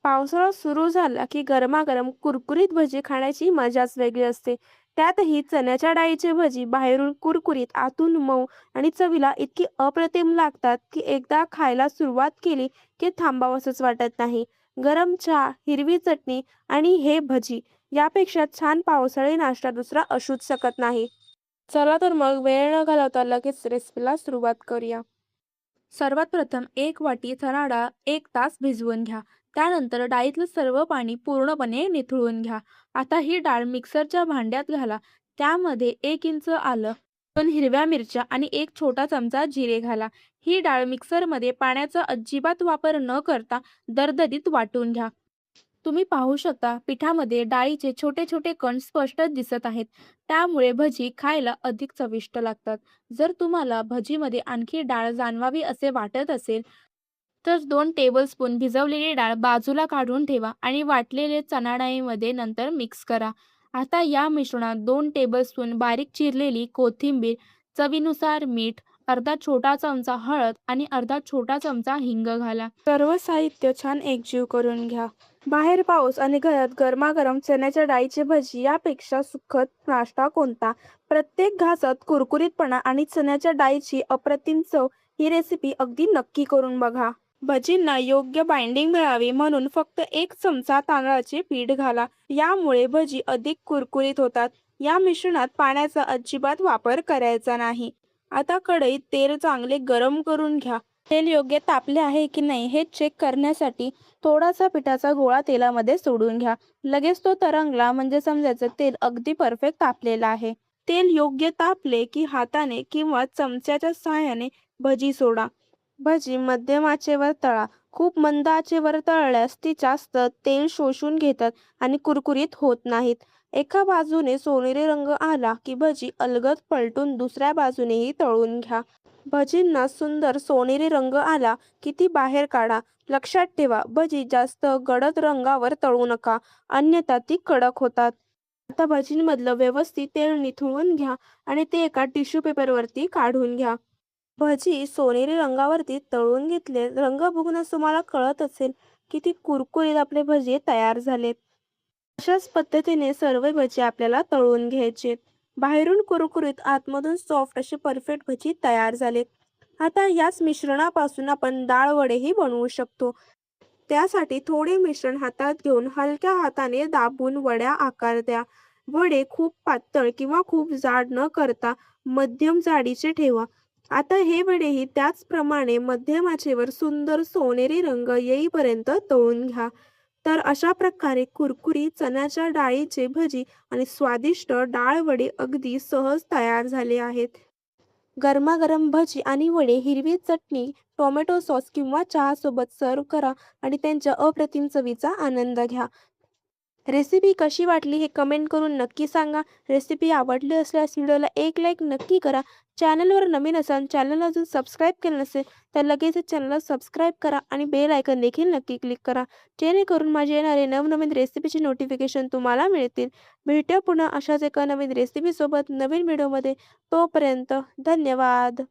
पावसाळा सुरू झाला की गरमागरम कुरकुरीत भजी खाण्याची मजाच वेगळी असते. त्यातही चण्याच्या डाळीचे भजी बाहेरून कुरकुरीत, आतून मऊ आणि चवीला इतकी अप्रतिम लागतात की एकदा खायला सुरुवात केली की थांबावंसंच वाटत नाही. गरम चहा, हिरवी चटणी आणि हे भजी यापेक्षा छान पावसाळी नाश्ता दुसरा असूच शकत नाही. चला तर मग वेळ न घालवता लगेच रेसिपीला सुरुवात करूया. सर्वात प्रथम एक वाटी चणा डाळ 1 तास भिजवून घ्या. त्यानंतर डाळीतलं सर्व पाणी पूर्णपणे निथळून घ्या. आता ही डाळ मिक्सरच्या भांड्यात घाला. त्यामध्ये 1 इंच आलं, 2 हिरव्या मिरच्या आणि 1 छोटा चमचा जिरे घाला. ही डाळ मिक्सरमध्ये पाण्याचा अजिबात वापर न करता दरदरीत वाटून घ्या. तुम्ही पाहू शकता पिठामध्ये डाळीचे छोटे छोटे कण स्पष्ट दिसत आहेत. त्यामुळे भजी खायला अधिक चविष्ट लागतात. जर तुम्हाला भजीमध्ये आणखी डाळ जाणवावी असे वाटत असेल तर 2 टेबलस्पून भिजवलेली डाळ बाजूला काढून ठेवा आणि वाटलेले चणा डाळीमध्ये नंतर मिक्स करा. आता या मिश्रणात 2 टेबलस्पून बारीक चिरलेली कोथिंबीर, चवीनुसार मीठ, अर्धा छोटा चमचा हळद आणि अर्धा छोटा चमचा हिंग घाला. सर्व साहित्य छान एकजीव करून घ्या. बाहेर पाऊस आणि घरात गरमागरम चण्याच्या डाळीची भजी यापेक्षा सुखद नाश्ता कोणता? प्रत्येक घासात कुरकुरीतपणा आणि चण्याच्या डाळीची अप्रतिम चव. ही रेसिपी अगदी नक्की करून बघा. भजींना योग्य बाइंडिंग मिळावी म्हणून फक्त 1 चमचा तांदळाचे पीठ घाला. यामुळे भजी अधिक कुरकुरीत होतात. या मिश्रणात पाण्याचा अजिबात वापर करायचा नाही. आता कढईत तेल चांगले गरम करून घ्या. तेल योग्य तापले आहे की नाही हे चेक करण्यासाठी थोडासा पिठाचा गोळा तेलामध्ये सोडून घ्या. लगेच तो तरंगला म्हणजे समजायचं तेल अगदी परफेक्ट तापलेलं आहे. तेल योग्य तापले की हाताने किंवा चमच्याच्या सहाय्याने भजी सोडा. भजी मध्यम आचेवर तळा. खूप मंद आचेवर तळल्यास ती जास्त तेल शोषून घेतात आणि कुरकुरीत होत नाहीत. एका बाजूने सोनेरी रंग आला की भजी अलगद पलटून दुसऱ्या बाजूनेही तळून घ्या. भजींना सुंदर सोनेरी रंग आला की ती बाहेर काढा. लक्षात ठेवा, भजी जास्त गडद रंगावर तळू नका, अन्यथा ती कडक होतात. आता भजींमधलं व्यवस्थित तेल निथळून घ्या आणि ते एका टिश्यू पेपरवरती काढून घ्या. भजी सोनेरी रंगावरती तळून घेतले. रंग बघूनच तुम्हाला कळत असेल किती कुरकुरीत आपले भजी तयार झालेत. अशाच पद्धतीने सर्व भजी आपल्याला तळून घ्यायचे. बाहेरून कुरकुरीत, आतमधून सॉफ्ट अशी परफेक्ट भजी तयार झालेत. आता याच मिश्रणापासून आपण डाळ वडेही बनवू शकतो. त्यासाठी थोडे मिश्रण हातात घेऊन हलक्या हाताने दाबून वड्या आकार द्या. वडे खूप पातळ किंवा खूप जाड न करता मध्यम जाडीचे ठेवा. आता हे वडेही त्याचप्रमाणे मध्यम आचेवर सुंदर सोनेरी रंग येईपर्यंत तळून घ्या. तर अशा प्रकारे कुरकुरीत चण्याच्या डाळीचे भजी आणि स्वादिष्ट डाळ वडे अगदी सहज तयार झाले आहेत. गरमागरम भजी आणि वडे हिरवी चटणी, टोमॅटो सॉस किंवा चहासोबत सर्व्ह करा आणि त्यांच्या अप्रतिम चवीचा आनंद घ्या. रेसिपी कशी वाटली हे कमेंट करून नक्की सांगा. रेसिपी आवडली असल्यास व्हिडिओला एक लाईक नक्की करा. चॅनलवर नवीन असाल, चॅनलला अजून सबस्क्राईब केलं नसेल तर लगेच चॅनलला सबस्क्राईब करा आणि बेल आयकन देखील नक्की क्लिक करा, जेणेकरून माझे येणारे नवनवीन रेसिपीचे नोटिफिकेशन तुम्हाला मिळतील. भेटूया पुन्हा अशाच एका नवीन रेसिपीसोबत नवीन व्हिडिओमध्ये. तोपर्यंत धन्यवाद.